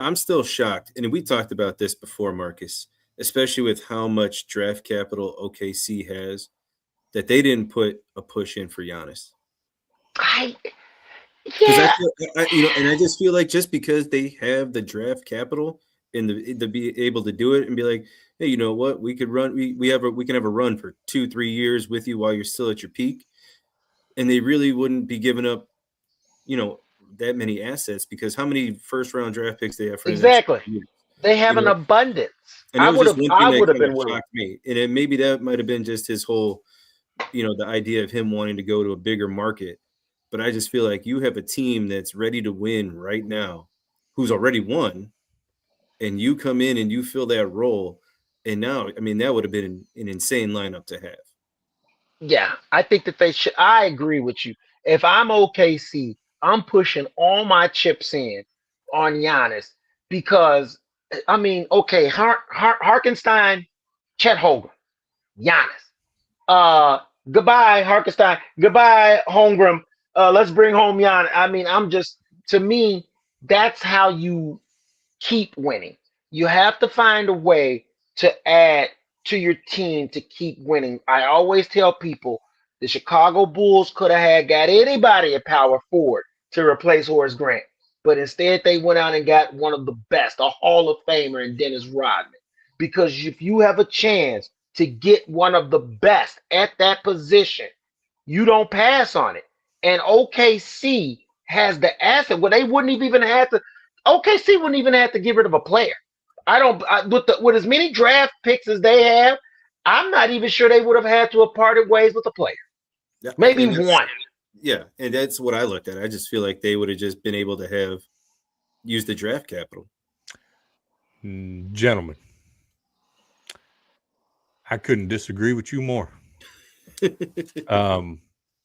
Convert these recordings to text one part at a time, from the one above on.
I'm still shocked, and we talked about this before, Marcus, especially with how much draft capital OKC has, that they didn't put a push in for Giannis. I Because I yeah, feel, and I just feel like just because they have the draft capital and to be able to do it and be like, hey, you know what, we could run, we can have a run for 2-3 years with you while you're still at your peak, and they really wouldn't be giving up, you know, that many assets because how many first round draft picks they have for the next exactly. years, They have you an know, abundance. and that was just one thing I that would have kind of been willing. shocked me, and then maybe that might have been just his whole, the idea of him wanting to go to a bigger market. But I just feel like you have a team that's ready to win right now, who's already won, and you come in and you fill that role. And now, I mean, that would have been an insane lineup to have. Yeah, I think that they should. I agree with you. If I'm OKC, I'm pushing all my chips in on Giannis because I mean, okay, Harkenstein, Chet Holmgren, Giannis. Goodbye Harkenstein, goodbye Holmgren. Let's bring home Giannis. I mean, I'm just to me, that's how you keep winning. You have to find a way to add to your team to keep winning. I always tell people the Chicago Bulls could have had got anybody at power forward to replace Horace Grant, but instead they went out and got one of the best, a Hall of Famer in Dennis Rodman. Because if you have a chance to get one of the best at that position, you don't pass on it. And OKC has the asset where they wouldn't have even have to. OKC wouldn't even have to get rid of a player. I don't with as many draft picks as they have. I'm not even sure they would have had to have parted ways with a player. Yeah, Maybe and that's one. yeah, and that's what I looked at. I just feel like they would have just been able to have used the draft capital. Gentlemen, I couldn't disagree with you more.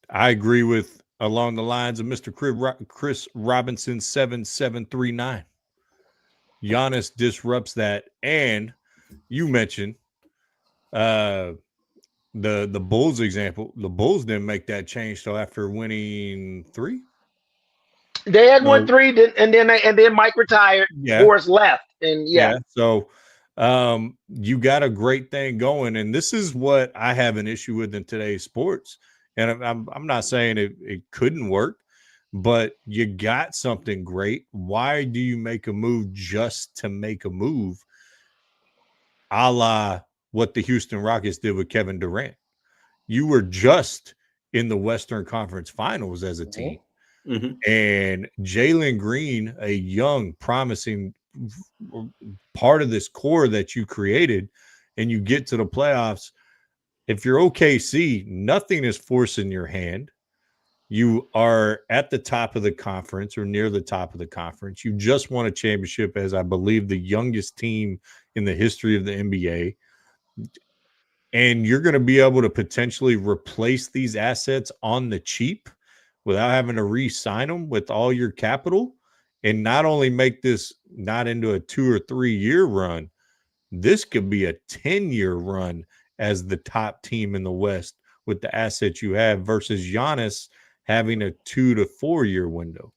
I agree with along the lines of Mr. Chris Robinson 7739. Giannis disrupts that, and you mentioned the Bulls example. The Bulls didn't make that change till after winning 3. They had won No, 3, and then Mike retired. Yeah, Horace left, and yeah, yeah. So you got a great thing going, and this is what I have an issue with in today's sports. And I'm not saying it couldn't work, but you got something great. Why do you make a move just to make a move, a la what the Houston Rockets did with Kevin Durant? You were just in the Western Conference Finals as a team. mm-hmm. And Jalen Green, a young, promising part of this core that you created, and you get to the playoffs. If you're OKC, nothing is forcing your hand. You are at the top of the conference or near the top of the conference. You just won a championship as, I believe, the youngest team in the history of the NBA. And you're going to be able to potentially replace these assets on the cheap without having to re-sign them with all your capital, and not only make this not into a 2 or 3 year run, this could be a 10-year run as the top team in the West with the assets you have versus Giannis having a 2 to 4 year window.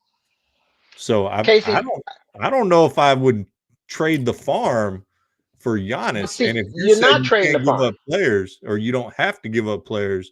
So Casey. I don't know if I would trade the farm for But Giannis. see, And if you you're said not you trading the can't give farm. up players or you don't have to give up players,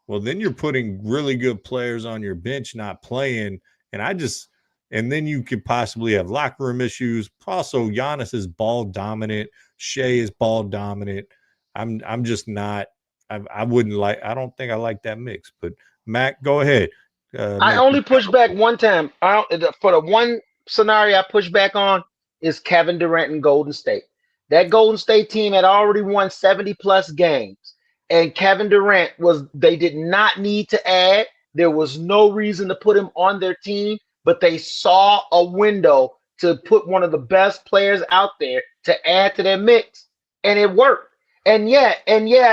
well, then you're putting really good players on your bench not playing. And then you could possibly have locker room issues. Also, Giannis is ball dominant. Shea is ball dominant. I'm just not. I wouldn't like. I don't think I like that mix. But Mac, go ahead. I Make only pushed back one time. For the one scenario I pushed back on is Kevin Durant and Golden State. That Golden State team had already won 70 plus games. And Kevin Durant they did not need to add. There was no reason to put him on their team, but they saw a window to put one of the best players out there to add to their mix. And it worked. And yeah,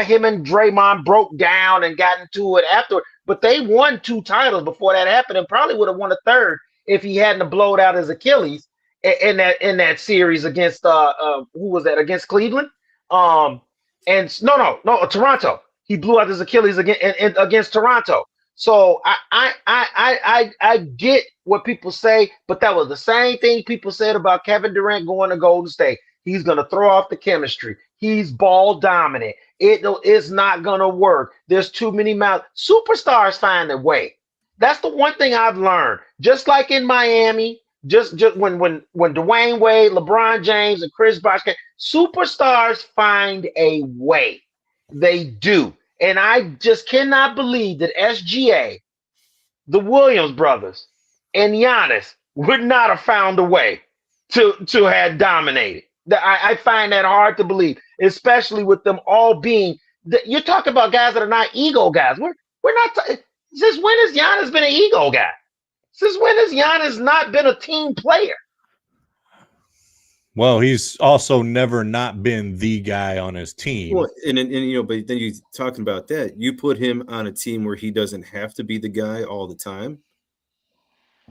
him and Draymond broke down and got into it afterward. But they won 2 titles before that happened, and probably would have won a third if he hadn't blowed out his Achilles in that series against who was that, against Cleveland? And no, Toronto. He blew out his Achilles against Toronto. So I get what people say, but that was the same thing people said about Kevin Durant going to Golden State. He's gonna throw off the chemistry. He's ball dominant. It's not gonna work. There's too many mouths. Superstars find a way. That's the one thing I've learned. Just like in Miami, just when Dwayne Wade, LeBron James, and Chris Bosh came, superstars find a way. They do. And I just cannot believe that SGA, the Williams brothers, and Giannis would not have found a way to have dominated. I find that hard to believe, especially with them all being. You're talking about guys that are not ego guys. We're not. Since when has Giannis been an ego guy? Since when has Giannis not been a team player? Well, he's also never not been the guy on his team. Well, and you know, but then you talking about that, you put him on a team where he doesn't have to be the guy all the time.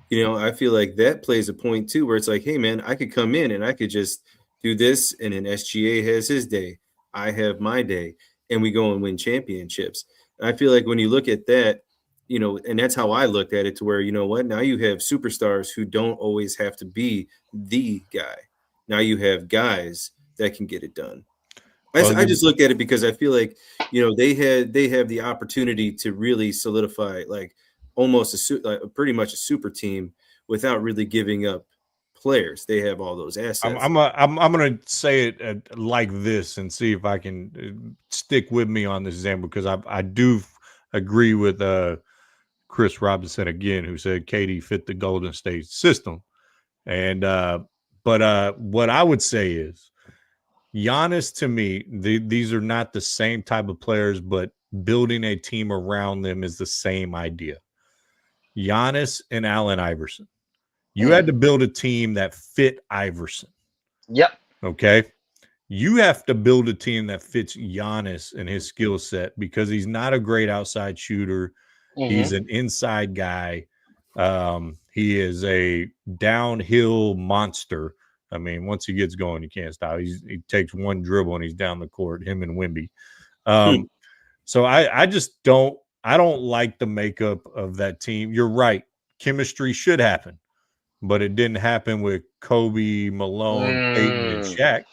You know, I feel like that plays a point too, where it's like, hey man, I could come in and I could just do this, and then SGA has his day, I have my day, and we go and win championships. And I feel like when you look at that, you know, and that's how I looked at it, to where, you know what, now you have superstars who don't always have to be the guy. Now you have guys that can get it done. I just looked at it because I feel like, you know, they have the opportunity to really solidify like almost pretty much a super team without really giving up players. They have all those assets. I'm gonna say it like this and see if I can stick with me on this example, because I do agree with Chris Robinson again, who said KD fit the Golden State system. And but what I would say is, Giannis, to me, these are not the same type of players, but building a team around them is the same idea. Giannis and Allen Iverson. You had to build a team that fit Iverson. Yep. Okay. You have to build a team that fits Giannis and his skill set, because he's not a great outside shooter. He's an inside guy. He is a downhill monster. I mean, once he gets going, you can't stop. He takes one dribble and he's down the court, him and Wemby. So I just don't like the makeup of that team. You're right. Chemistry should happen, but it didn't happen with Kobe, Malone, Peyton, and Shaq.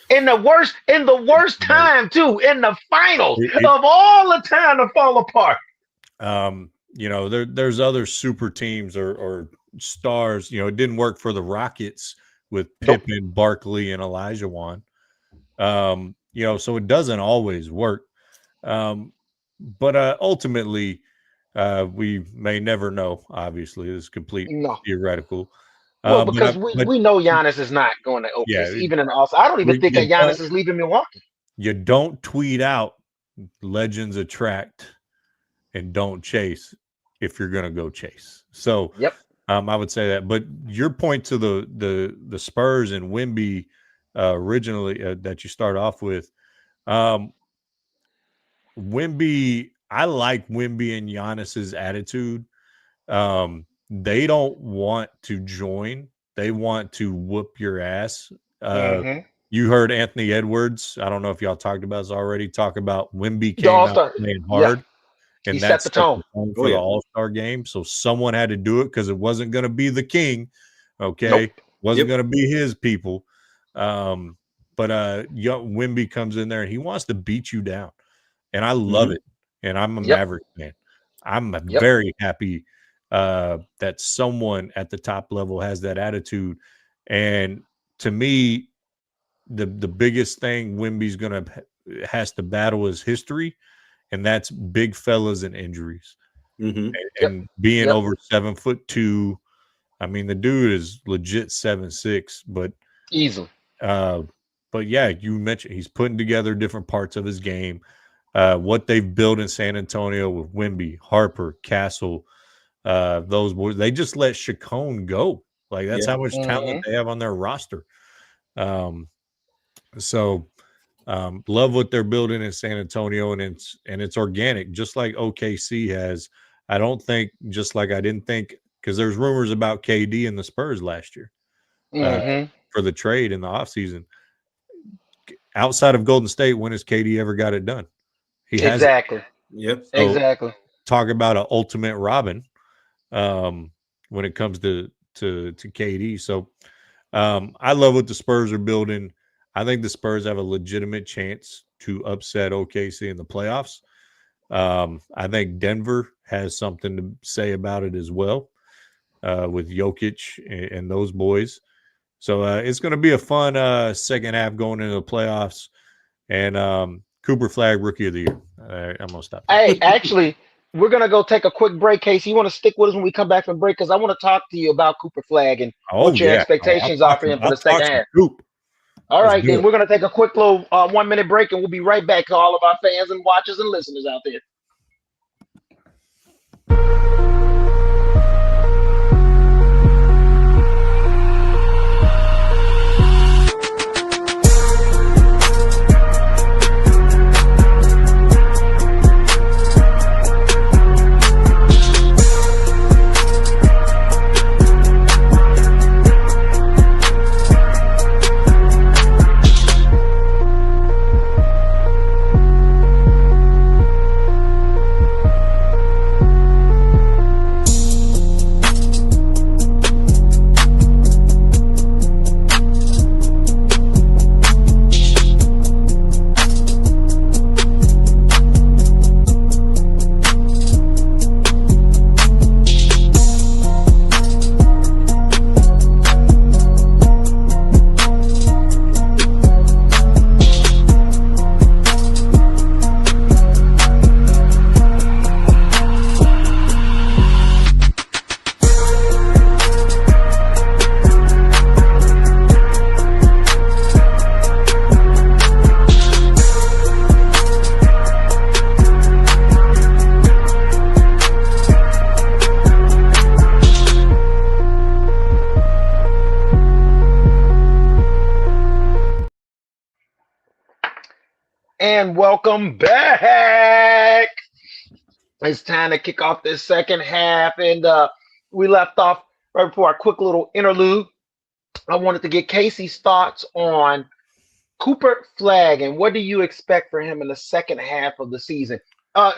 In the worst time too, in the finals of all the time to fall apart. You know, there's other super teams or stars. You know, it didn't work for the Rockets with Pippen, Barkley, and Olajuwon. You know, so it doesn't always work. But ultimately, we may never know. Obviously, it's complete theoretical. Well, because we know Giannis is not going to OKC, even in the All-Star. I don't even think that Giannis is leaving Milwaukee. You don't tweet out legends attract and don't chase if you're going to go chase. So, I would say that. But your point to the Spurs and Wemby originally that you start off with, Wemby, I like Wemby and Giannis's attitude. They don't want to join. They want to whoop your ass. You heard Anthony Edwards. I don't know if y'all talked about this already. Talk about Wemby came out playing hard. And that set the tone for the All-Star game. So someone had to do it, because it wasn't going to be the king. Okay. Wasn't going to be his people. But Wemby comes in there and he wants to beat you down. And I love it. And I'm a Maverick fan. I'm very happy that someone at the top level has that attitude. And to me, the biggest thing Wemby's has to battle is history. And that's big fellas and injuries, and being over 7'2". I mean, the dude is legit 7'6", but easily. But yeah, you mentioned he's putting together different parts of his game. What they've built in San Antonio with Wemby, Harper, Castle, those boys, they just let Chacon go. Like, that's how much talent they have on their roster. Love what they're building in San Antonio, and it's organic, just like OKC has. I don't think, just like I didn't think, because there's rumors about KD and the Spurs last year for the trade in the offseason. Outside of Golden State, when has KD ever got it done? He hasn't. Yep. So Exactly. talk about an ultimate Robin when it comes to KD. So I love what the Spurs are building. I think the Spurs have a legitimate chance to upset OKC in the playoffs. I think Denver has something to say about it as well with Jokic and those boys. So it's going to be a fun second half going into the playoffs. And Cooper Flag, Rookie of the Year. I'm going to stop there. Hey, actually, we're gonna go take a quick break, Casey. You want to stick with us when we come back from break? Because I want to talk to you about Cooper Flag and Oh, what your yeah. expectations are for him for I'll the second talk some half. Coop. All Let's right, do then it. we're gonna take a quick little 1 minute break, and we'll be right back to all of our fans and watchers and listeners out there. And welcome back. It's time to kick off this second half, and we left off right before our quick little interlude. I wanted to get Casey's thoughts on Cooper Flag and what do you expect for him in the second half of the season.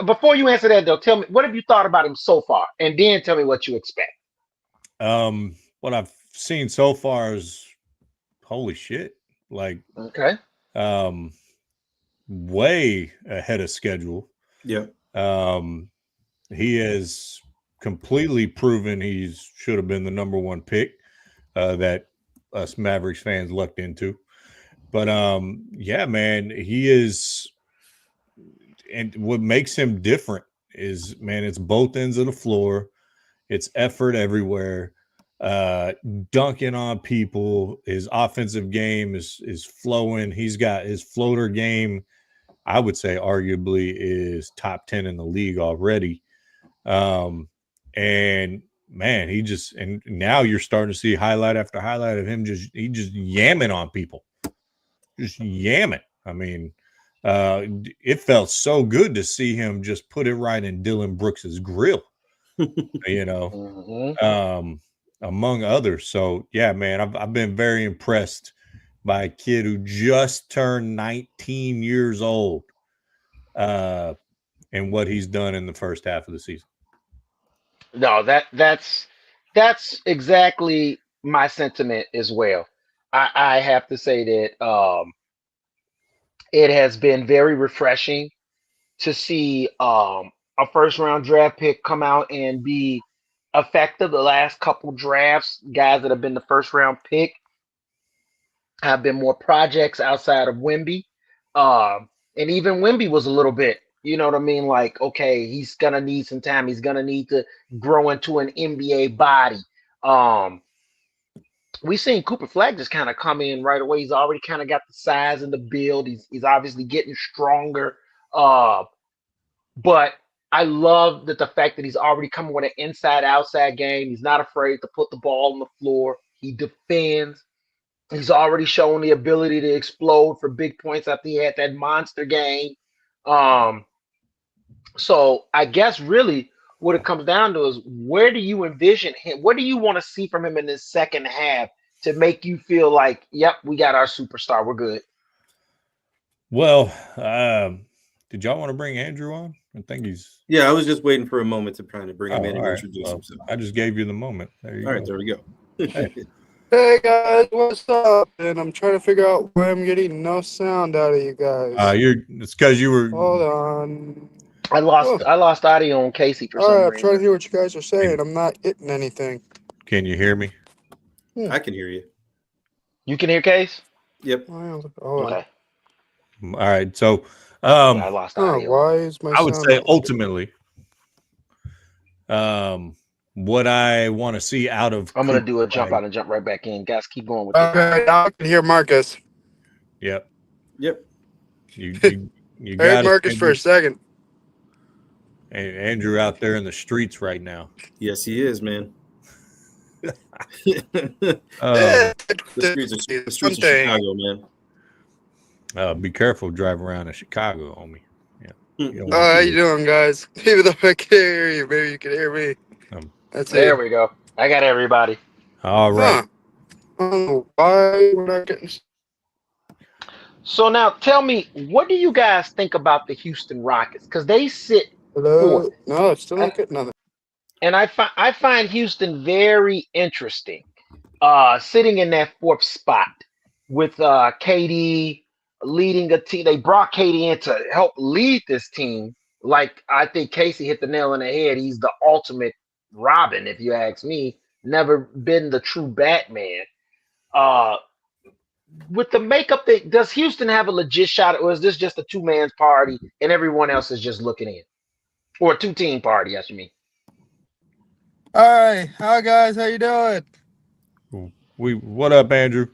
Before you answer that, though, tell me what have you thought about him so far, and then tell me what you expect. What I've seen so far is holy shit. Like, Okay. way ahead of schedule. Yeah. He has completely proven he should have been the number one pick that us Mavericks fans lucked into. But yeah, man, he is. And what makes him different is, man, it's both ends of the floor. It's effort everywhere. Dunking on people. His offensive game is flowing. He's got his floater game. I would say arguably is top 10 in the league already. And man, and now you're starting to see highlight after highlight of him just yamming on people. Just yamming. I mean, it felt so good to see him just put it right in Dylan Brooks's grill, you know, among others. So yeah, man, I've been very impressed by a kid who just turned 19 years old, and what he's done in the first half of the season. No, that's exactly my sentiment as well. I have to say that it has been very refreshing to see a first round draft pick come out and be effective. The last couple drafts, guys that have been the first round pick have been more projects outside of Wemby. And even Wemby was a little bit, you know what I mean? Like, okay, he's gonna need some time. He's gonna need to grow into an NBA body. We seen Cooper Flag just kind of come in right away. He's already kind of got the size and the build. He's obviously getting stronger. But I love that the fact that he's already coming with an inside-outside game. He's not afraid to put the ball on the floor. He defends. He's already shown the ability to explode for big points after he had that monster game. So I guess really what it comes down to is where do you envision him? What do you want to see from him in this second half to make you feel like, yep, we got our superstar. We're good. Well, did y'all want to bring Andrew on? I think he's. Yeah, I was just waiting for a moment to kind of bring him in and all right. introduce Well, himself. I just gave you the moment. There you All go. right, there we go. Hey guys, what's up? And I'm trying to figure out why I'm getting no sound out of you guys. It's because you were. Hold on. I lost audio on Casey for All some right, I'm reason. trying to hear what you guys are saying. I'm not getting anything. Can you hear me? I can hear you. You can hear Case? Yep. Hold on. Okay. All right. So, I lost audio. Why is my I would sound say not working? ultimately, what I want to see out of. I'm gonna do a Cooper jump Flag- out and jump right back in. Guys, keep going with it. Okay, now I can hear Marcus. Yep. Yep. You I got heard Marcus for a second. Andrew out there in the streets right now. Yes, he is, man. Yeah, The streets of Chicago, man. Be careful driving around in Chicago, homie. Yeah. You don't Oh, want how to- you doing, guys? Even though I can't hear you, maybe you can hear me. That's There it. we go. I got everybody. All right. I don't know why we're not getting. So now tell me, what do you guys think about the Houston Rockets? Because they sit Hello? fourth. No, it's still not getting nothing. And I find Houston very interesting. Sitting in that fourth spot with KD leading a team. They brought KD in to help lead this team. Like I think Casey hit the nail on the head. He's the ultimate Robin, if you ask me. Never been the true Batman. With the makeup, does Houston have a legit shot, or is this just a two-man's party and everyone else is just looking in? Or a two-team party, as you mean. All right, hi guys, how you doing? What up, Andrew?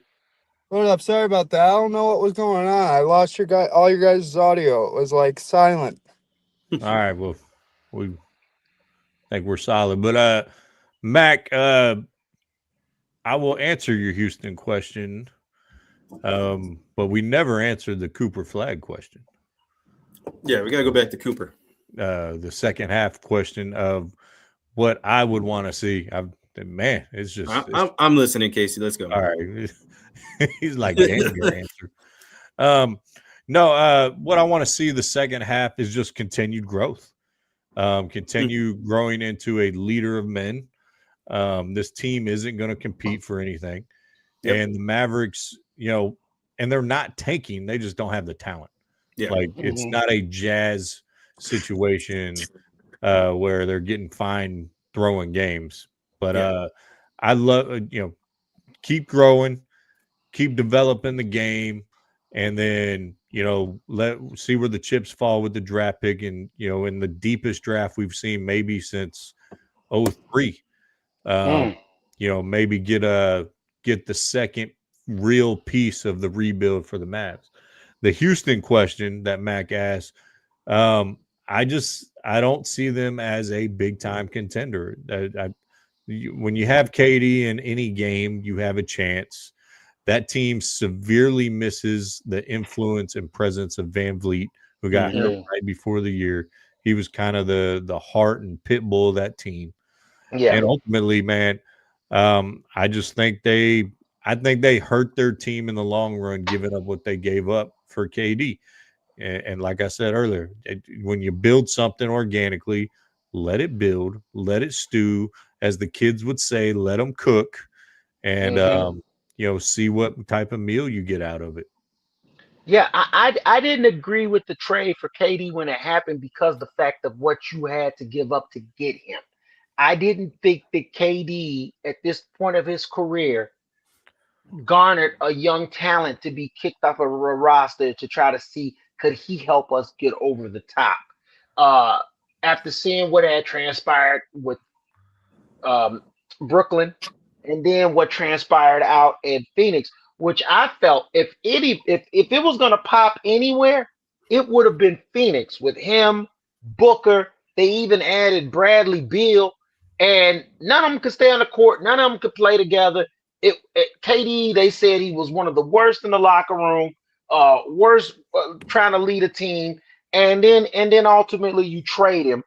What up? Sorry about that. I don't know what was going on. I lost all your guys' audio. It was like silent. All right. Well, we think we're solid, but Mac, I will answer your Houston question, but we never answered the Cooper Flag question. Yeah, we gotta go back to Cooper. The second half question of what I would want to see. Man, it's just. I'm listening, Casey. Let's go. All right. He's like, damn your answer. No, what I want to see the second half is just continued growth. Continue growing into a leader of men. This team isn't going to compete for anything. Yep. And the Mavericks, and they're not tanking. They just don't have the talent. Yeah. Like it's not a Jazz situation where they're getting fine throwing games. But I love, keep growing, keep developing the game, and then let's see where the chips fall with the draft pick, and in the deepest draft we've seen maybe since 2003. Maybe get the second real piece of the rebuild for the Mavs. The Houston question that Mac asked, I don't see them as a big time contender. When you have KD in any game, you have a chance. That team severely misses the influence and presence of Van Vliet, who got hurt right before the year. He was kind of the heart and pit bull of that team. Yeah. And ultimately, man, I think they hurt their team in the long run, giving up what they gave up for KD. And like I said earlier, when you build something organically, let it build, let it stew, as the kids would say, let them cook, and see what type of meal you get out of it. Yeah, I didn't agree with the trade for KD when it happened because the fact of what you had to give up to get him. I didn't think that KD at this point of his career garnered a young talent to be kicked off of a roster to try to see could he help us get over the top. After seeing what had transpired with Brooklyn, and then what transpired out in Phoenix, which I felt if it was going to pop anywhere, it would have been Phoenix with him, Booker. They even added Bradley Beal, and none of them could stay on the court. None of them could play together. KD, they said he was one of the worst in the locker room, worst trying to lead a team, and then ultimately you trade him,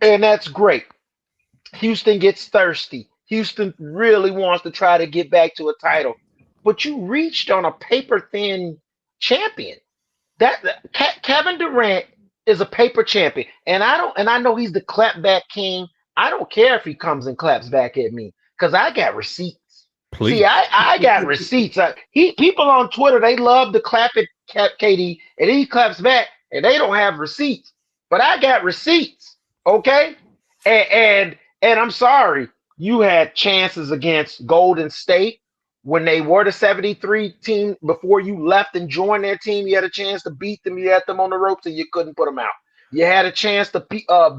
and that's great. Houston gets thirsty. Houston really wants to try to get back to a title, but you reached on a paper thin champion. Kevin Durant is a paper champion. And I know he's the clapback king. I don't care if he comes and claps back at me because I got receipts. Please. See, I got receipts. People on Twitter, they love to clap at KD, and he claps back, and they don't have receipts. But I got receipts, okay? And I'm sorry, you had chances against Golden State when they were the 73 team before you left and joined their team. You had a chance to beat them. You had them on the ropes, and you couldn't put them out. You had a chance to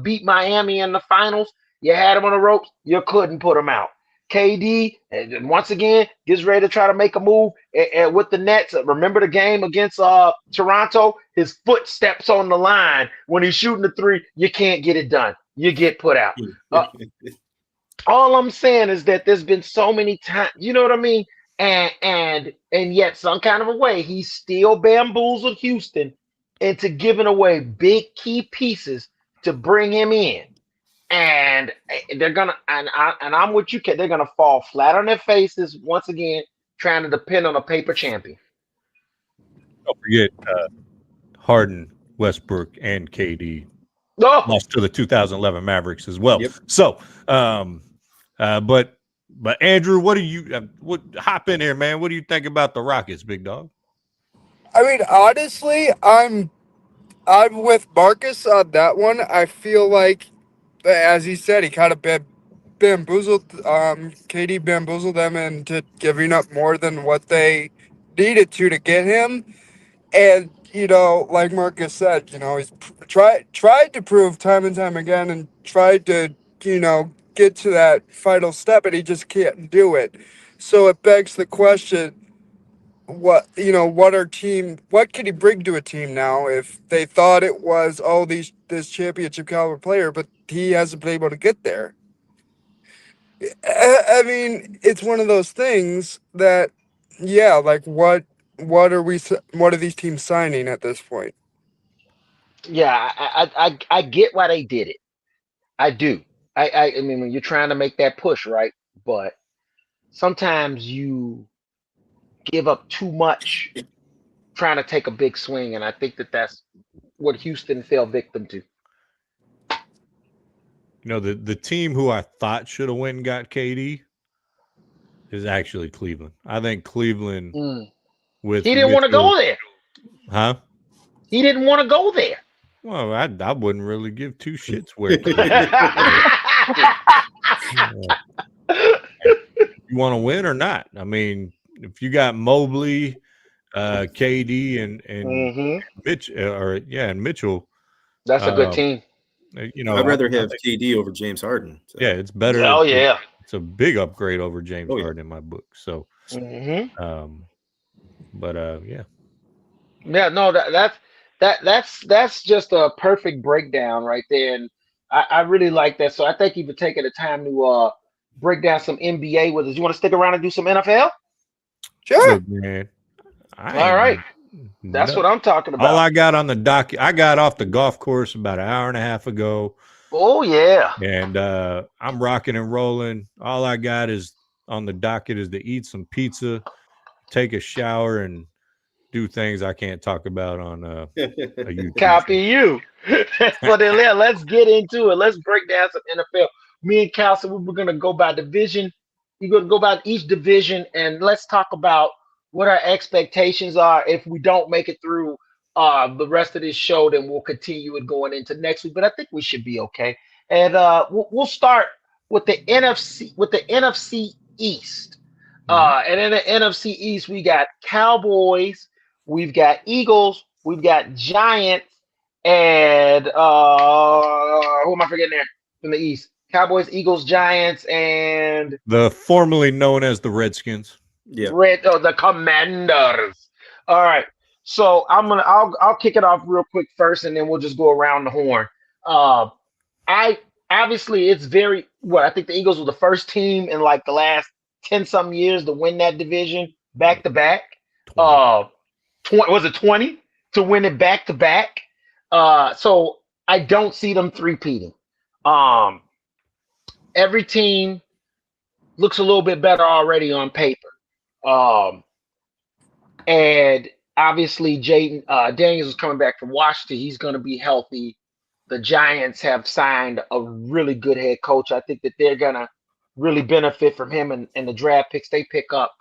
beat Miami in the finals. You had them on the ropes. You couldn't put them out. KD, and once again, gets ready to try to make a move and with the Nets. Remember the game against Toronto? His foot steps on the line when he's shooting the three. You can't get it done. You get put out. All I'm saying is that there's been so many times, you know what I mean? And yet, some kind of a way, he still bamboozled Houston into giving away big key pieces to bring him in. And they're gonna, and I'm with you, kid. They're gonna fall flat on their faces once again, trying to depend on a paper champion. Don't forget Harden, Westbrook, and KD lost to the 2011 Mavericks as well. Yep. So, but Andrew, what do you hop in here, man? What do you think about the Rockets, big dog? I mean, honestly, I'm with Marcus on that one. I feel like, as he said, he kind of bamboozled, KD bamboozled them into giving up more than what they needed to get him. And, like Marcus said, he's tried to prove time and time again and tried to, get to that final step, and he just can't do it. So it begs the question, what can he bring to a team now if they thought it was this championship caliber player, but he hasn't been able to get there? I mean, it's one of those things that, yeah, like what are these teams signing at this point? Yeah, I get why they did it. I do. I mean, when you're trying to make that push, right? But sometimes you give up too much trying to take a big swing, and I think that's what Houston fell victim to. The team who I thought should have went and got KD is actually Cleveland. I think Cleveland with he didn't want to go there. Huh? He didn't want to go there. Well, I wouldn't really give two shits where you want to win or not. I mean, if you got Mobley, KD, and Mitch, and Mitchell, that's a good team. I'd rather have KD over James Harden. So. Yeah, it's better. Oh yeah, it's a big upgrade over James Harden in my book. So, yeah. Yeah, no, that's just a perfect breakdown right there, and I really like that. So I thank you for taking the time to break down some NBA with us. You want to stick around and do some NFL? Sure, look, man. All right, that's what I'm talking about. All I got on the dock, I got off the golf course about an hour and a half ago. Oh yeah, and I'm rocking and rolling. All I got is on the docket is to eat some pizza, take a shower, and do things I can't talk about on a YouTube. Copy you. Well, then let's get into it. Let's break down some NFL. Me and Cal said we're going to go by division. We're going to go by each division, and let's talk about what our expectations are. If we don't make it through the rest of this show, then we'll continue it going into next week. But I think we should be okay. And we'll start with the NFC East. And in the NFC East, we got Cowboys, we've got Eagles, we've got Giants, and who am I forgetting there from the East? Cowboys, Eagles, Giants, and the formerly known as the Redskins. Yeah, the Commanders. All right, so I'll kick it off real quick first, and then we'll just go around the horn. Obviously it's I think the Eagles were the first team in like the last 10-something years to win that division back to back. 20 to win it back to back? So I don't see them three-peating. Every team looks a little bit better already on paper. And obviously Jaden Daniels is coming back from Washington. He's going to be healthy. The Giants have signed a really good head coach. I think that they're going to really benefit from him and the draft picks they pick up.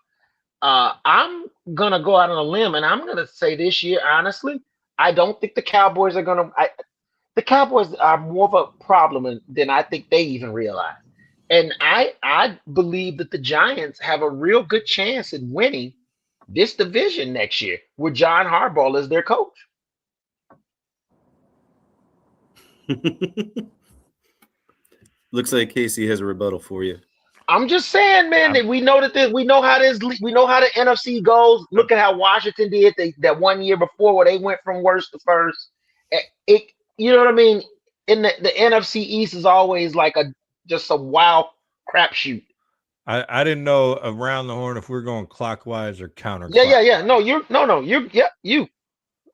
I'm going to go out on a limb, and I'm going to say this year, honestly, I don't think the Cowboys are going to – the Cowboys are more of a problem than I think they even realize. And I believe that the Giants have a real good chance at winning this division next year with John Harbaugh as their coach. Looks like Casey has a rebuttal for you. I'm just saying, man, that we know we know how the NFC goes. Look at how Washington did that 1 year before where they went from worst to first. You know what I mean? In the NFC East is always like just a wild crapshoot. I didn't know around the horn if we're going clockwise or counterclockwise. Yeah. No, you.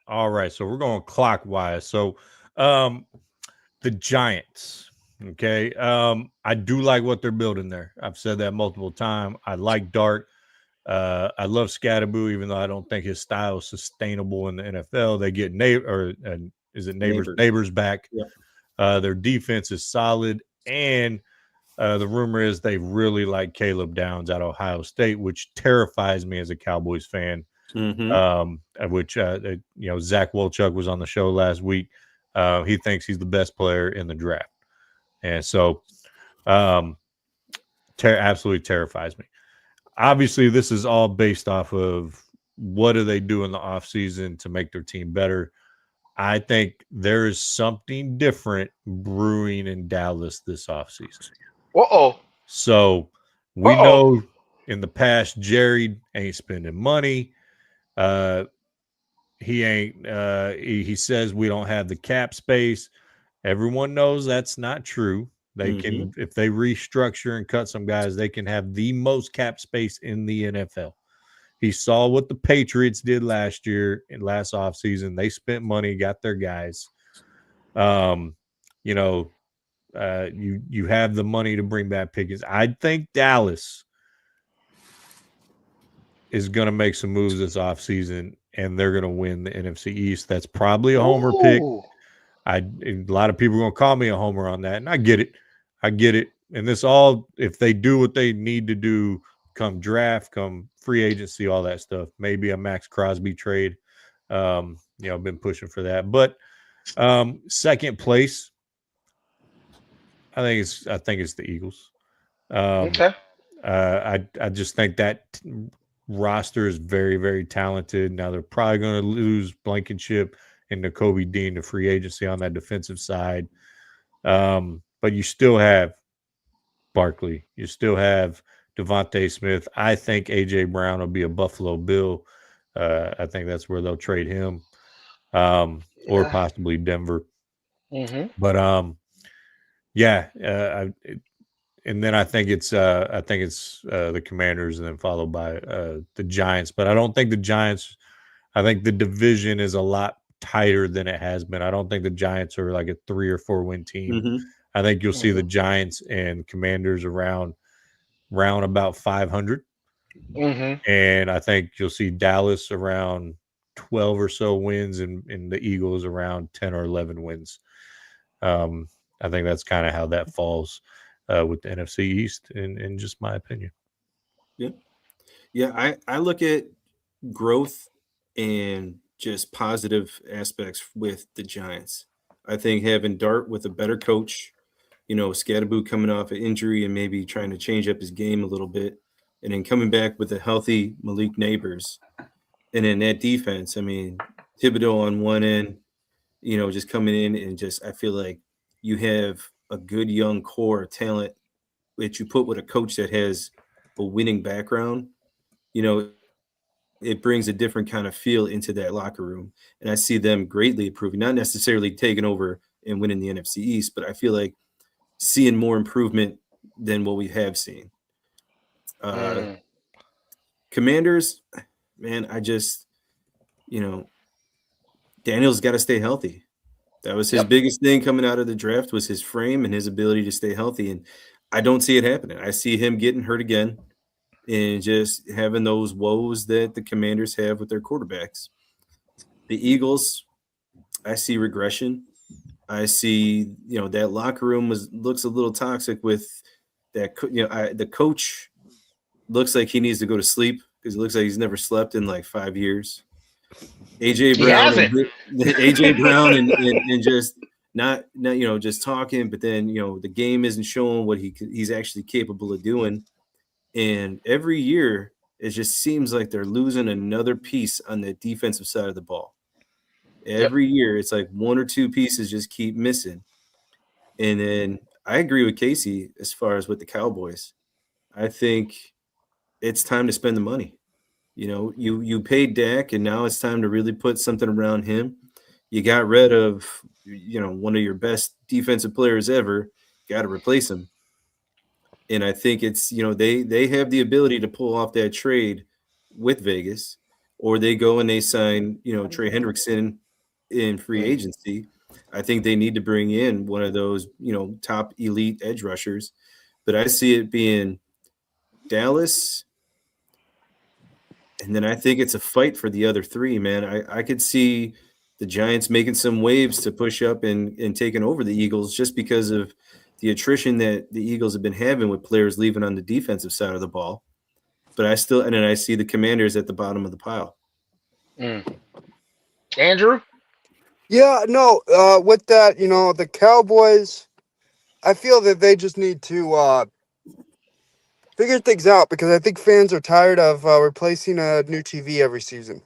All right, so we're going clockwise. So, the Giants. Okay, I do like what they're building there. I've said that multiple times. I like Dart. I love Scatterboo, even though I don't think his style is sustainable in the NFL. They get Neighbors back. Yeah. Their defense is solid, and the rumor is they really like Caleb Downs at Ohio State, which terrifies me as a Cowboys fan. Mm-hmm. Which Zach Wolchuk was on the show last week. He thinks he's the best player in the draft, and so absolutely terrifies me. Obviously, this is all based off of what do they do in the offseason to make their team better. I think there is something different brewing in Dallas this offseason. So we know in the past, Jerry ain't spending money. He ain't. He says we don't have the cap space. Everyone knows that's not true. They can, if they restructure and cut some guys, they can have the most cap space in the NFL. He saw what the Patriots did last year and last offseason. They spent money, got their guys. You have the money to bring back Pickens. I think Dallas is going to make some moves this offseason, and they're going to win the NFC East. That's probably a homer pick. A lot of people are going to call me a homer on that, and I get it. And this all, if they do what they need to do, come draft, come free agency, all that stuff, maybe a Max Crosby trade. I've been pushing for that. But second place, I think it's the Eagles. Okay. I just think that roster is very, very talented. Now they're probably going to lose Blankenship and Nakobe Dean to free agency on that defensive side. But you still have Barkley. You still have Devontae Smith. I think A.J. Brown will be a Buffalo Bill. I think that's where they'll trade him, or possibly Denver. But and then I think it's the Commanders, and then followed by the Giants. But I don't think the Giants. I think the division is a lot tighter than it has been. I don't think the Giants are like a 3 or 4 win team. I think you'll see the Giants and Commanders around about 500. And I think you'll see Dallas around 12 or so wins, and the Eagles around 10 or 11 wins. I think that's kind of how that falls with the NFC East, in just my opinion. Yeah. I look at growth and just positive aspects with the Giants. I think having Dart with a better coach, Scatterboo coming off an injury and maybe trying to change up his game a little bit, and then coming back with a healthy Malik Neighbors. And then that defense, I mean, Thibodeau on one end, just coming in and I feel like you have a good young core of talent that you put with a coach that has a winning background. It brings a different kind of feel into that locker room. And I see them greatly improving, not necessarily taking over and winning the NFC East, but I feel like seeing more improvement than what we have seen. Commanders, man, Daniel's got to stay healthy. That was his biggest thing coming out of the draft, was his frame and his ability to stay healthy. And I don't see it happening. I see him getting hurt again and just having those woes that the Commanders have with their quarterbacks. The Eagles, I see regression. I see, that locker room looks a little toxic with that. The coach looks like he needs to go to sleep because it looks like he's never slept in like 5 years. AJ He Brown hasn't. and AJ Brown and just not just talking, but then the game isn't showing what he's actually capable of doing. And every year it just seems like they're losing another piece on the defensive side of the ball. Yep. Every year it's like one or two pieces just keep missing. And then I agree with Casey as far as with the Cowboys. I think it's time to spend the money. You paid Dak, and now it's time to really put something around him. You got rid of, one of your best defensive players ever. Got to replace him. And I think it's, they have the ability to pull off that trade with Vegas, or they go and they sign, Trey Hendrickson in free agency. I think they need to bring in one of those, top elite edge rushers. But I see it being Dallas, and then I think it's a fight for the other three, man. I could see the Giants making some waves to push up and taking over the Eagles just because of the attrition that the Eagles have been having with players leaving on the defensive side of the ball. But and then I see the Commanders at the bottom of the pile. Andrew? Yeah, no, with that, the Cowboys, I feel that they just need to figure things out because I think fans are tired of replacing a new TV every season.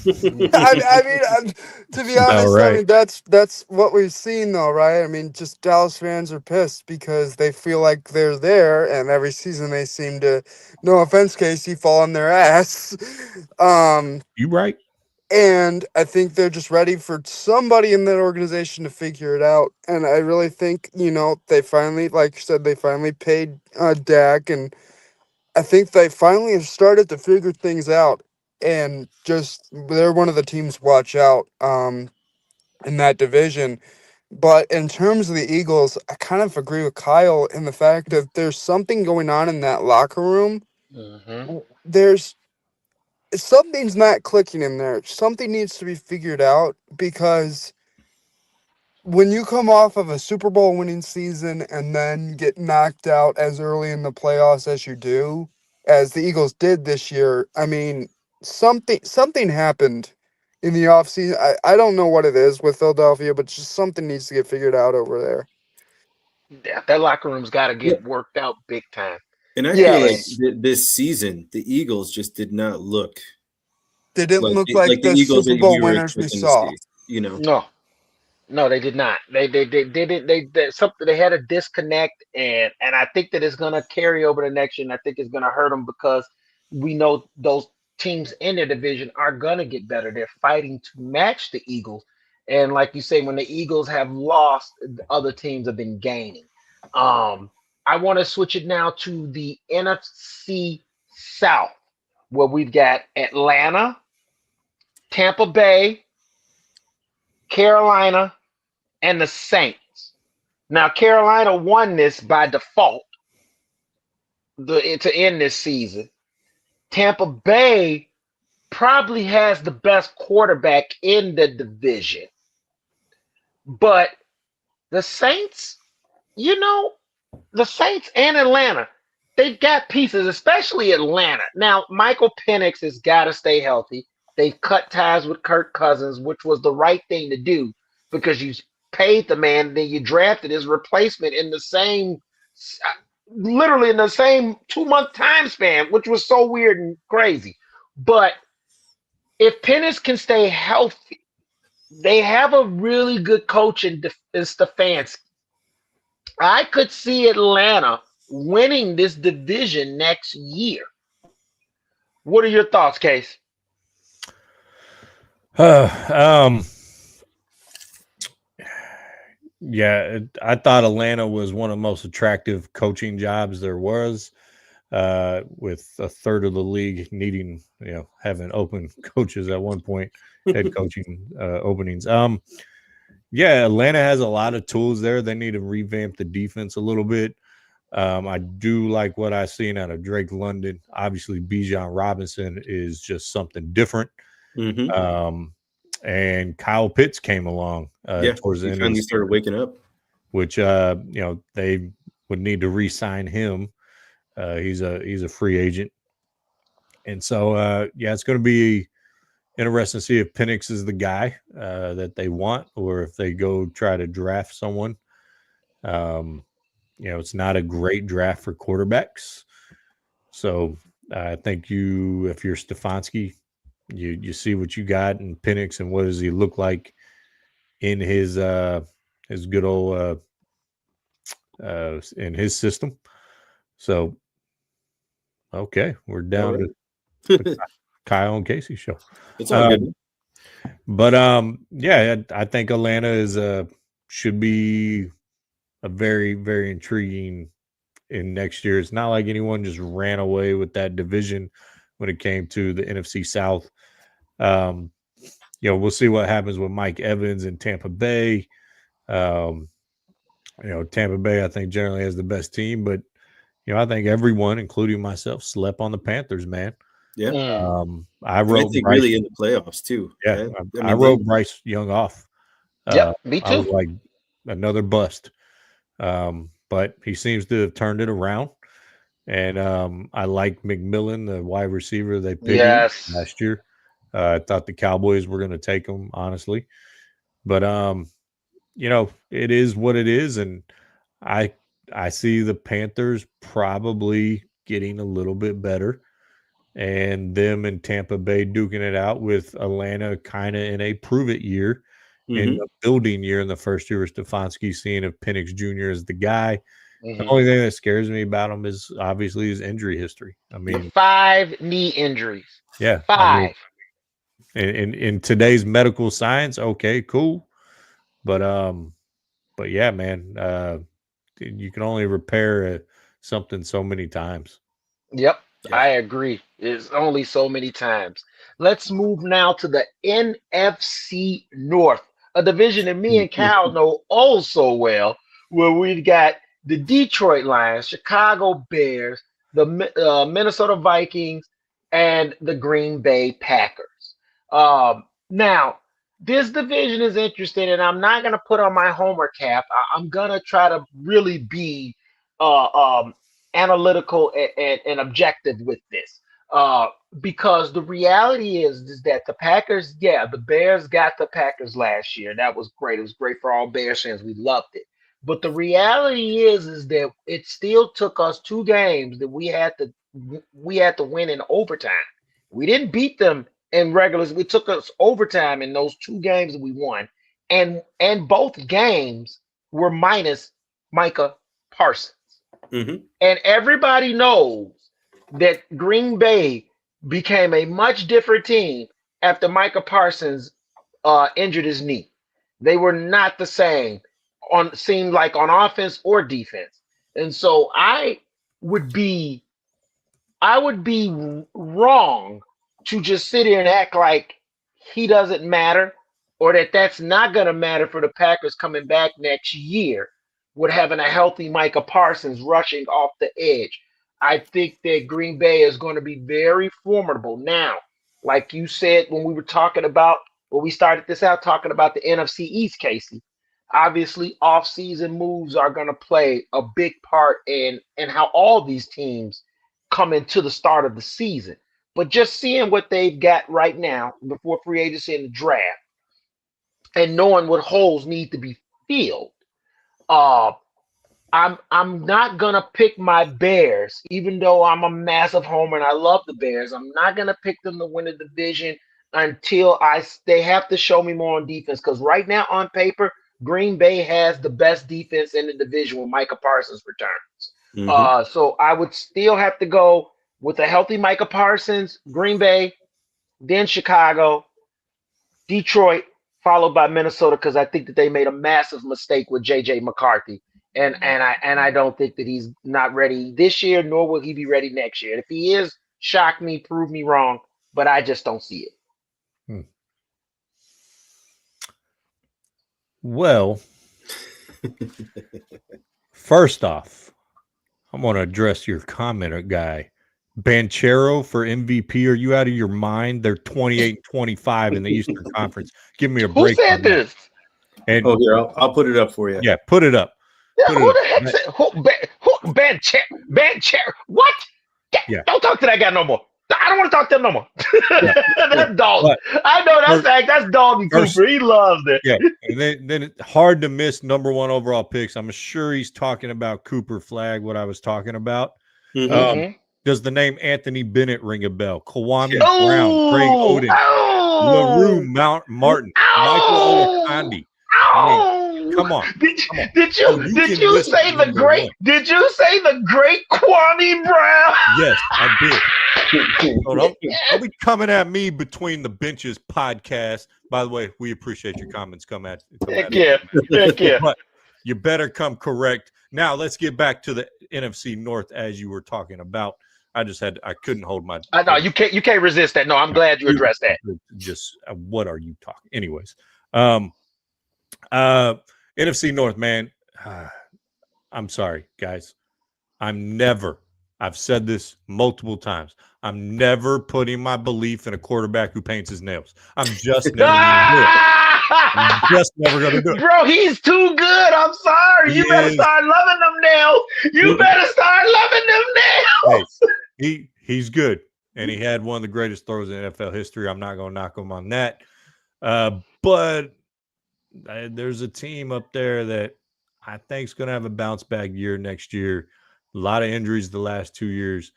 I mean, to be honest, right. I mean that's what we've seen though, right? I mean, just Dallas fans are pissed because they feel like they're there, and every season they seem to, no offense, Casey, fall on their ass. You right. And I think they're just ready for somebody in that organization to figure it out. And I really think, they finally, like you said, they finally paid Dak, and I think they finally have started to figure things out. And just they're one of the teams to watch out in that division. But in terms of the Eagles, I kind of agree with Kyle in the fact that there's something going on in that locker room. There's something's not clicking in there. Something needs to be figured out because when you come off of a Super Bowl winning season and then get knocked out as early in the playoffs as you do, as the Eagles did this year, I mean, something happened in the offseason. I don't know what it is with Philadelphia, but just something needs to get figured out over there. That locker room's got to Yeah. get worked out big time. And I feel like Yes. this season, the Eagles just did not look They didn't look like like the the Eagles Super that Bowl we were winners we expecting to saw. see. No, they did not. They didn't. They something. They had a disconnect, and I think that it's gonna carry over to next year. And I think it's gonna hurt them because we know those teams in the division are gonna get better. They're fighting to match the Eagles, and like you say, when the Eagles have lost, the other teams have been gaining. I want to switch it now to the NFC South, where we've got Atlanta, Tampa Bay, Carolina, and the Saints. Now, Carolina won this by default to end this season. Tampa Bay probably has the best quarterback in the division. But the Saints, the Saints and Atlanta, they've got pieces, especially Atlanta. Now, Michael Penix has got to stay healthy. They've cut ties with Kirk Cousins, which was the right thing to do because you paid the man, then you drafted his replacement in the same, literally in the same 2-month time span, which was so weird and crazy. But if Penix can stay healthy, they have a really good coach in Stefanski. I could see Atlanta winning this division next year. What are your thoughts, Case? Yeah, I thought Atlanta was one of the most attractive coaching jobs there was, with a third of the league needing, having open coaches at one point, head coaching openings. Yeah, Atlanta has a lot of tools there. They need to revamp the defense a little bit. I do like what I've seen out of Drake London. Obviously, Bijan Robinson is just something different. and Kyle Pitts came along towards the he end of finally the started season, waking up. which they would need to re-sign him. He's a free agent, and so it's going to be interesting to see if Penix is the guy that they want, or if they go try to draft someone. It's not a great draft for quarterbacks, so I think if you're Stefanski, you see what you got in Penix and what does he look like in his good old in his system. So okay, we're down to the Kyle and Casey show. It's all good. But I think Atlanta should be a very, very intriguing in next year. It's not like anyone just ran away with that division when it came to the NFC South. We'll see what happens with Mike Evans in Tampa Bay. Tampa Bay, I think, generally has the best team, but I think everyone, including myself, slept on the Panthers, man. Yeah. I wrote think really in the playoffs too. Yeah, I wrote Bryce Young off. Me too. I was like another bust. But he seems to have turned it around. And I like McMillan, the wide receiver they picked last year. I thought the Cowboys were going to take him, honestly. But it is what it is, and I see the Panthers probably getting a little bit better, and them and Tampa Bay duking it out with Atlanta kind of in a prove it year, in a building year in the first year of Stefanski, seeing if Penix Jr. is the guy. The only thing that scares me about him is obviously his injury history. I mean, 5 knee injuries. Yeah, 5. In today's medical science, okay, cool, but yeah, man, you can only repair something so many times. Yep, I agree. It's only so many times. Let's move now to the NFC North, a division that me and Cal know oh so well, where we've got the Detroit Lions, Chicago Bears, the Minnesota Vikings, and the Green Bay Packers. Now, this division is interesting, and I'm not going to put on my homer cap. I'm going to try to really be uh, um, analytical and objective with this. Because the reality is that the Packers, the Bears got the Packers last year. That was great. It was great for all Bears fans. We loved it. But the reality is that it still took us 2 games that we had to win in overtime. We didn't beat them in regulars. It took us overtime in those 2 games that we won, and both games were minus Micah Parsons. And everybody knows that Green Bay became a much different team after Micah Parsons injured his knee. They were not the same seemed like on offense or defense. And so I would be wrong to just sit here and act like he doesn't matter, or that's not going to matter for the Packers coming back next year with having a healthy Micah Parsons rushing off the edge. I think that Green Bay is going to be very formidable. Now, like you said when we started this out talking about the NFC East, Casey, obviously off-season moves are going to play a big part in how all these teams come into the start of the season. But just seeing what they've got right now before free agency and the draft, and knowing what holes need to be filled, I'm not gonna pick my Bears, even though I'm a massive homer and I love the Bears. I'm not gonna pick them to win the division until they have to show me more on defense. Because right now, on paper, Green Bay has the best defense in the division when Micah Parsons returns. So I would still have to go with a healthy Micah Parsons, Green Bay, then Chicago, Detroit, followed by Minnesota, because I think that they made a massive mistake with JJ McCarthy. And I don't think that he's not ready this year, nor will he be ready next year. And if he is, shock me, prove me wrong, but I just don't see it. Well, first off, I'm going to address your commenter guy, Banchero for MVP. Are you out of your mind? They're 28-25 in the Eastern Conference. Give me a Who break said on that. this? And Oh, here, I'll put it up for you. yeah, put it up. Yeah, Put it who up. the heck said who Banchero? What? Yeah. Don't talk to that guy no more. I don't want to talk to him no more. That's Dalton. But I know that's Dalton first- Cooper. He loves it. yeah, and then it's hard to miss #1 overall picks. I'm sure he's talking about Cooper Flag, what I was talking about. Mhm. Does the name Anthony Bennett ring a bell? Kwame Yeah. Brown, Craig Oh, Oden, LaRue Martin, Michael oh, Olakandi. I mean, oh. come on. Did Oh, you did can you list say the number great? one. Did you say the great Kwame Brown? Yes, I did. So don't be coming at me between the benches podcast. By the way, we appreciate your comments. Come at Heck yeah, heck yeah. But you better come correct. Now let's get back to the NFC North as you were talking about. I couldn't hold my. I know you can't resist that. No, I'm glad you addressed that. Just what are you talking? Anyways, NFC North, man. I'm sorry, guys. I've said this multiple times. I'm never putting my belief in a quarterback who paints his nails. I'm just never going to do it. I'm just never going to do it. Bro, he's too good. I'm sorry. You better start loving them nails. You better start loving them nails. Hey, he's good, and he had one of the greatest throws in NFL history. I'm not going to knock him on that. But there's a team up there that I think is going to have a bounce back year next year. A lot of injuries the last 2 years.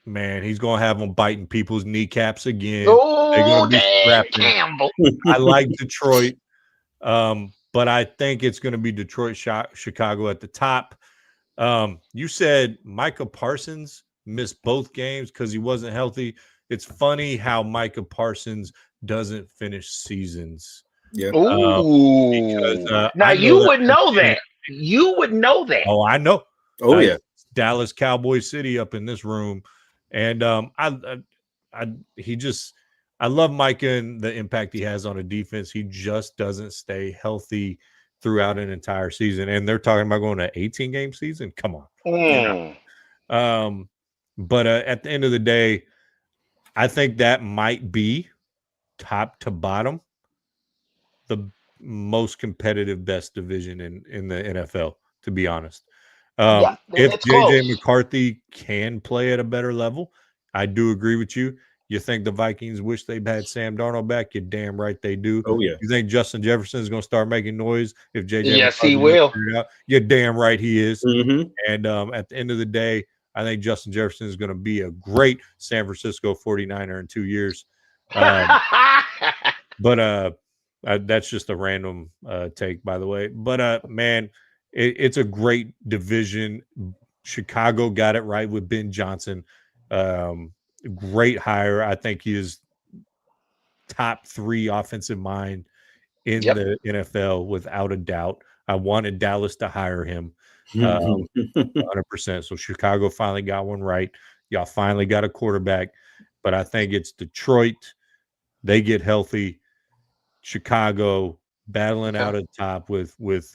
Man, he's going to have them biting people's kneecaps again. They're going to be scrapping. Campbell. I like Detroit, but I think it's going to be Detroit, Chicago at the top. You said Micah Parsons missed both games because he wasn't healthy. It's funny how Micah Parsons doesn't finish seasons. Yeah. Because, now you would know that. You would know that. Oh, I know. Oh, yeah. Dallas Cowboy City up in this room. And I love Micah and the impact he has on a defense. He just doesn't stay healthy throughout an entire season. And they're talking about going to an 18-game season. Come on. But at the end of the day, I think that might be top to bottom the most competitive best division in the NFL, to be honest. If JJ McCarthy can play at a better level, I do agree with you. You think the Vikings wish they'd had Sam Darnold back? You're damn right they do. Oh, yeah. You think Justin Jefferson is going to start making noise if JJ Yes, McCarthy he will. You're damn right he is. Mm-hmm. And at the end of the day, I think Justin Jefferson is going to be a great San Francisco 49er in 2 years. But that's just a random take, by the way. But, man, it's a great division. Chicago got it right with Ben Johnson. Great hire. I think he is top 3 offensive mind in the NFL without a doubt. I wanted Dallas to hire him 100%. So Chicago finally got one right. Y'all finally got a quarterback. But I think it's Detroit. They get healthy. Chicago battling out at the top with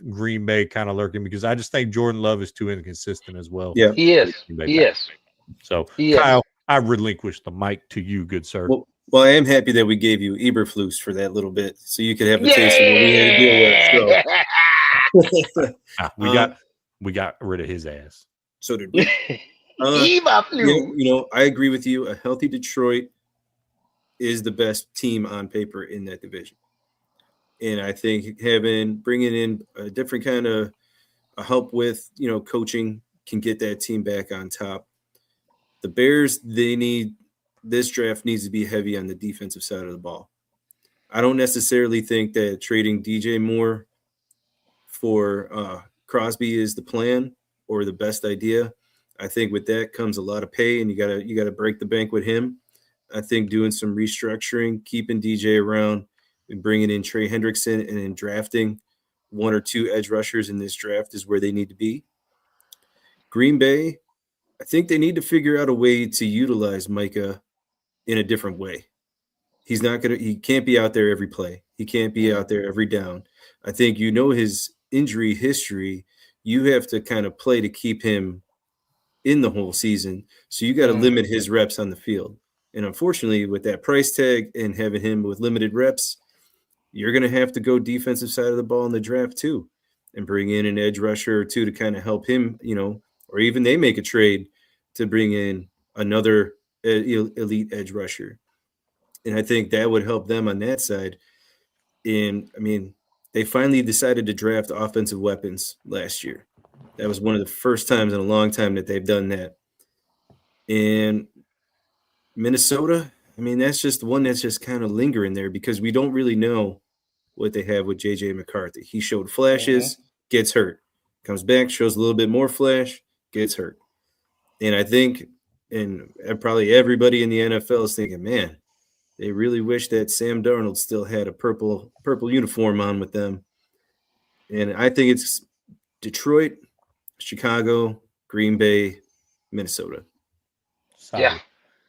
Green Bay kind of lurking because I just think Jordan Love is too inconsistent as well. Yeah, he is. Yes. So, Kyle, I relinquish the mic to you, good sir. Well, I am happy that we gave you Eberflus for that little bit, so you could have a taste of what we had to deal with. We got rid of his ass. So did we. Eberflus. I agree with you. A healthy Detroit is the best team on paper in that division, and I think bringing in a different kind of help with coaching can get that team back on top. The Bears, this draft needs to be heavy on the defensive side of the ball. I don't necessarily think that trading DJ Moore for Crosby is the plan or the best idea. I think with that comes a lot of pay, and you gotta break the bank with him. I think doing some restructuring, keeping DJ around, and bringing in Trey Hendrickson, and then drafting 1 or 2 edge rushers in this draft is where they need to be. Green Bay, I think they need to figure out a way to utilize Micah in a different way. He can't be out there every play. He can't be out there every down. I think his injury history, you have to kind of play to keep him in the whole season. So you got to limit his reps on the field. And unfortunately, with that price tag and having him with limited reps, you're going to have to go defensive side of the ball in the draft too, and bring in an edge rusher or two to kind of help him, or even they make a trade to bring in another elite edge rusher. And I think that would help them on that side. And I mean, they finally decided to draft offensive weapons last year. That was one of the first times in a long time that they've done that. And Minnesota, I mean, that's just one that's just kind of lingering there because we don't really know what they have with J.J. McCarthy. He showed flashes, gets hurt. Comes back, shows a little bit more flash, gets hurt. And I think, and probably everybody in the NFL is thinking, man, they really wish that Sam Darnold still had a purple uniform on with them. And I think it's Detroit, Chicago, Green Bay, Minnesota. Solid. Yeah,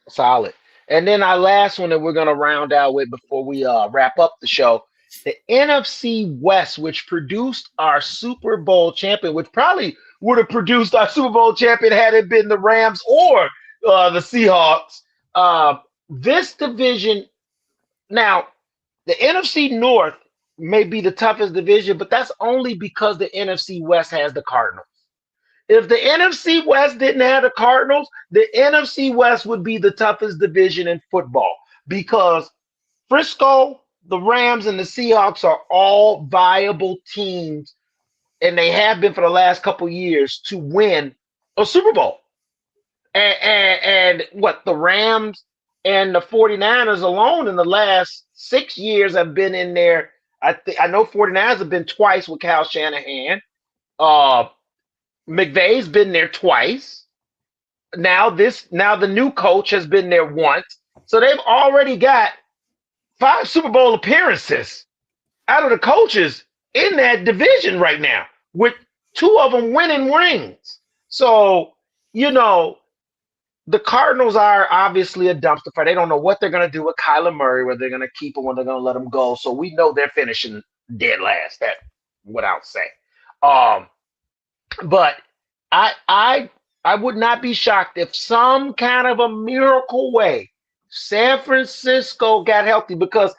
solid. And then our last one that we're going to round out with before we wrap up the show, the NFC West, which produced our Super Bowl champion, which probably would have produced our Super Bowl champion had it been the Rams or the Seahawks. This division, now, the NFC North may be the toughest division, but that's only because the NFC West has the Cardinals. If the NFC West didn't have the Cardinals, the NFC West would be the toughest division in football because Frisco, the Rams, and the Seahawks are all viable teams, and they have been for the last couple years to win a Super Bowl. And what the Rams and the 49ers alone in the last 6 years have been in there. I know 49ers have been twice with Kyle Shanahan. McVay's been there twice. Now the new coach has been there once. So they've already got 5 Super Bowl appearances out of the coaches in that division right now, with 2 of them winning rings. So, the Cardinals are obviously a dumpster fire. They don't know what they're going to do with Kyler Murray, whether they're going to keep him or they're going to let him go. So we know they're finishing dead last. That without saying. But I would not be shocked if some kind of a miracle way San Francisco got healthy, because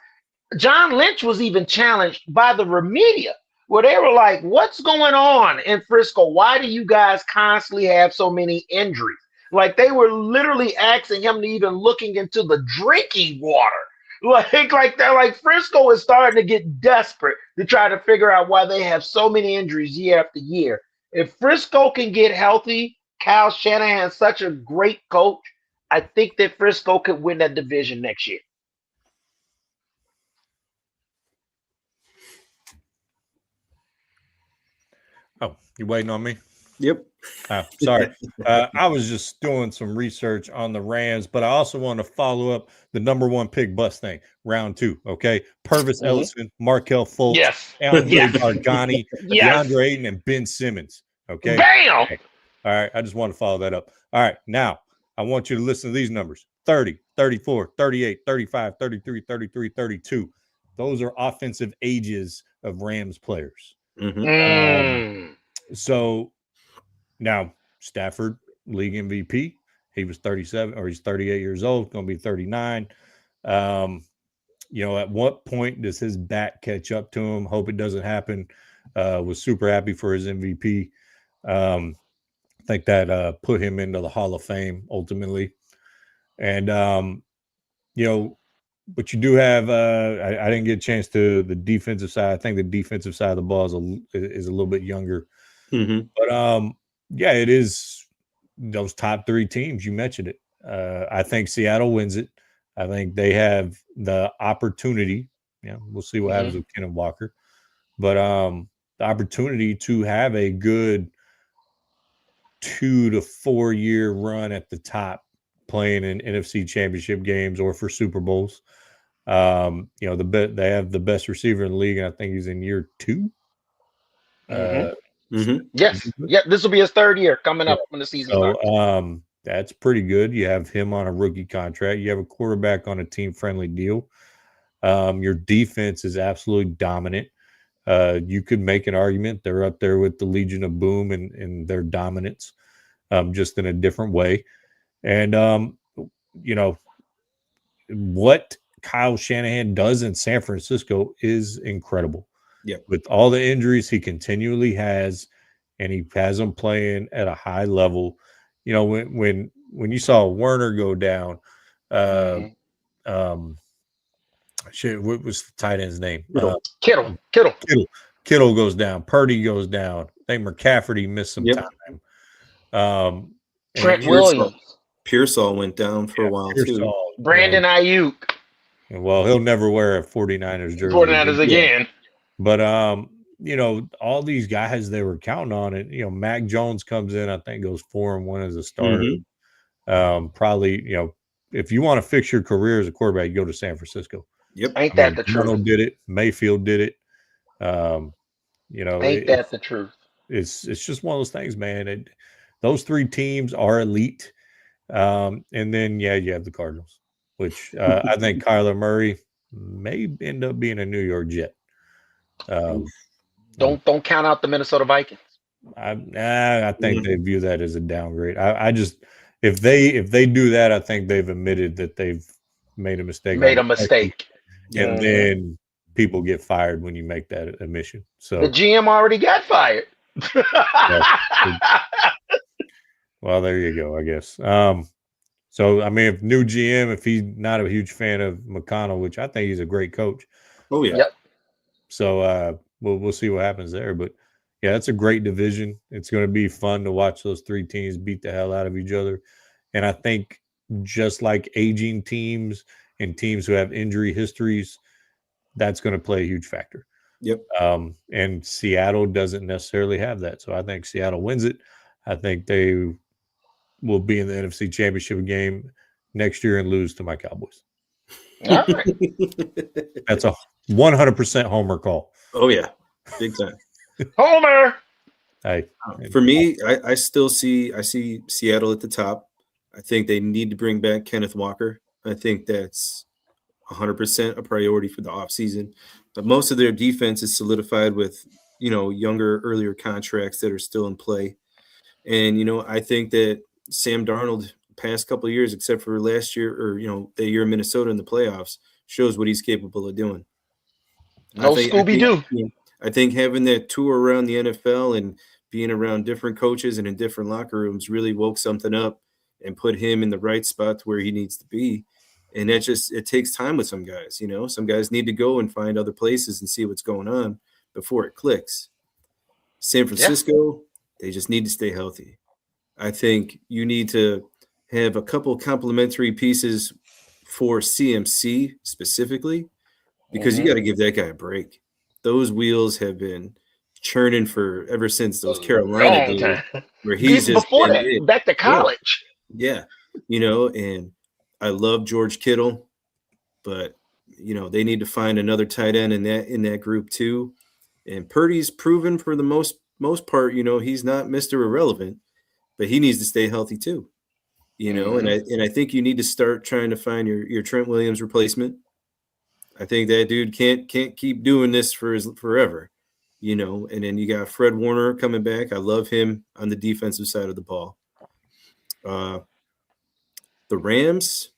John Lynch was even challenged by the media where they were like, what's going on in Frisco? Why do you guys constantly have so many injuries? Like, they were literally asking him to even looking into the drinking water. Like they're like, Frisco is starting to get desperate to try to figure out why they have so many injuries year after year. If Frisco can get healthy, Kyle Shanahan's such a great coach, I think that Frisco could win that division next year. Oh, you waiting on me? Yep. Sorry. I was just doing some research on the Rams, but I also want to follow up the number 1 pick bust thing, round 2. Okay. Purvis Ellison, Markel Fultz, Yes. Andre Gargani, Yes. DeAndre Ayton, and Ben Simmons. Okay. Bam! Okay. All right. I just want to follow that up. All right. Now, I want you to listen to these numbers: 30, 34, 38, 35, 33, 33, 32. Those are offensive ages of Rams players. So now Stafford, league MVP, he was 37, or he's 38 years old, going to be 39. At what point does his back catch up to him? Hope it doesn't happen. Was super happy for his MVP. I think that put him into the Hall of Fame ultimately. And, but you do have, I didn't get a chance to the defensive side. I think the defensive side of the ball is a little bit younger. Mm-hmm. But, yeah, it is those top 3 teams. You mentioned it. I think Seattle wins it. I think they have the opportunity. We'll see what happens with Kenneth Walker. But the opportunity to have a good 2 to 4 year run at the top, playing in NFC championship games or for Super Bowls. They have the best receiver in the league, and I think he's in year 2. Yes. Yeah, this will be his 3rd year coming up when the season starts. That's pretty good. You have him on a rookie contract. You have a quarterback on a team-friendly deal. Your defense is absolutely dominant. You could make an argument they're up there with the Legion of Boom and their dominance. just in a different way. And what Kyle Shanahan does in San Francisco is incredible. Yeah. With all the injuries he continually has, and he has them playing at a high level. When you saw Werner go down, what was the tight end's name? Kittle. Kittle goes down. Purdy goes down. I think McCafferty missed some time. Trent Williams. Pearsall went down for a while too. Brandon Ayuk. Well, he'll never wear a 49ers jersey. 49ers again. But all these guys they were counting on it. Mac Jones comes in, I think goes 4-1 as a starter. Probably, if you want to fix your career as a quarterback, you go to San Francisco. Yep. Ain't that the truth? Darnold did it. Mayfield did it. Ain't that the truth? It's just one of those things, man. Those three teams are elite. And then, you have the Cardinals, which I think Kyler Murray may end up being a New York Jet. Don't count out the Minnesota Vikings. I think they view that as a downgrade. I just if they do that, I think they've admitted that they've made a mistake. And then people get fired when you make that admission. So the GM already got fired. Well, there you go, I guess. So I mean, if new GM, if he's not a huge fan of McConnell, which I think he's a great coach. Oh yeah. Yep. So we'll see what happens there. But yeah, that's a great division. It's going to be fun to watch those three teams beat the hell out of each other. And I think just like aging teams and teams who have injury histories, that's going to play a huge factor. Yep. And Seattle doesn't necessarily have that. So I think Seattle wins it. I think they will be in the NFC Championship game next year and lose to my Cowboys. All right. That's a 100% homer call. Oh yeah, big time. Homer. Hey, for me, I see Seattle at the top. I think they need to bring back Kenneth Walker. I think that's 100% a priority for the offseason. But most of their defense is solidified with, younger, earlier contracts that are still in play. And, I think that Sam Darnold, past couple of years, except for last year or, the year in Minnesota in the playoffs, shows what he's capable of doing. No Scooby-Doo. I think having that tour around the NFL and being around different coaches and in different locker rooms really woke something up and put him in the right spot to where he needs to be. And it takes time with some guys, some guys need to go and find other places and see what's going on before it clicks. San Francisco, they just need to stay healthy. I think you need to have a couple complementary pieces for CMC specifically, because you got to give that guy a break. Those wheels have been churning for ever since those Carolina days, where he's just before that, back to college. Yeah. And I love George Kittle, but they need to find another tight end in that group too. And Purdy's proven for the most part, he's not Mr. Irrelevant, but he needs to stay healthy too. And I think you need to start trying to find your Trent Williams replacement. I think that dude can't keep doing this forever, and then you got Fred Warner coming back. I love him on the defensive side of the ball. The Rams,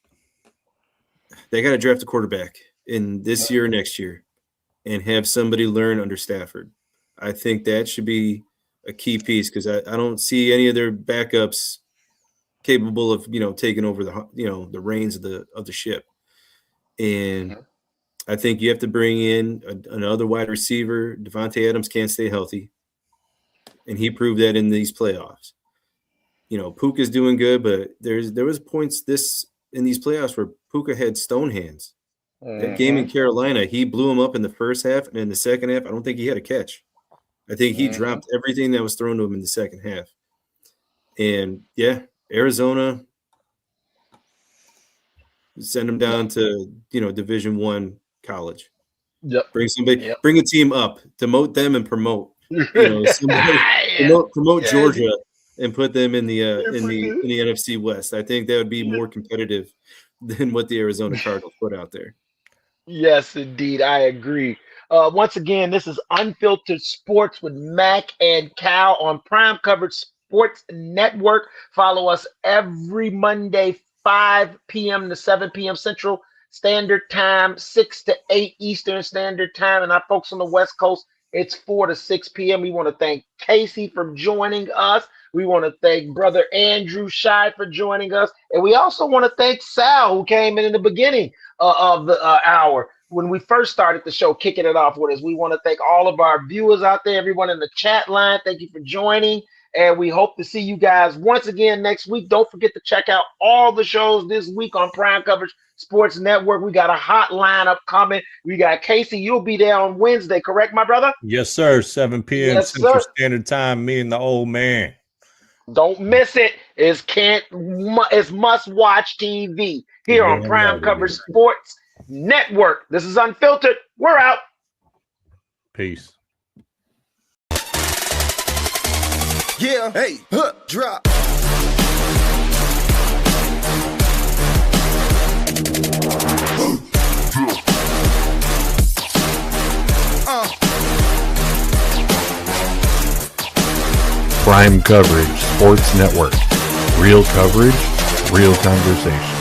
they got to draft a quarterback in this year or next year and have somebody learn under Stafford. I think that should be a key piece, because I don't see any of their backups capable of, taking over the reins of the ship. And I think you have to bring in another wide receiver. Devontae Adams can't stay healthy, and he proved that in these playoffs. Puka's doing good, but there was points in these playoffs where Puka had stone hands. That game in Carolina, he blew him up in the first half, and in the second half, I don't think he had a catch. I think he dropped everything that was thrown to him in the second half. And Arizona, send them down to Division I college. Yep. Bring somebody, bring a team up, demote them and promote. Promote Georgia and put them in the NFC West. I think that would be more competitive than what the Arizona Cardinals put out there. Yes, indeed, I agree. Once again, this is Unfiltered Sports with Mac and Cal on Prime Coverage Sports Network. Follow us every Monday, 5 p.m. to 7 p.m. Central Standard Time, 6 to 8 Eastern Standard Time. And our folks on the West Coast, it's 4 to 6 p.m. We want to thank Casey for joining us. We want to thank Brother Andrew Shy for joining us. And we also want to thank Sal, who came in the beginning of the hour when we first started the show, kicking it off with us. We want to thank all of our viewers out there, everyone in the chat line. Thank you for joining. And we hope to see you guys once again next week. Don't forget to check out all the shows this week on Prime Coverage Sports Network. We got a hot lineup coming. We got Casey. You'll be there on Wednesday, correct, my brother? Yes, sir. 7 p.m. Yes, Central sir. Standard Time. Me and the old man. Don't miss it. It's must-watch TV here on Damn Prime right it Coverage is. Sports Network. This is Unfiltered. We're out. Peace. Yeah, hey, drop. Prime Coverage Sports Network. Real coverage, real conversation.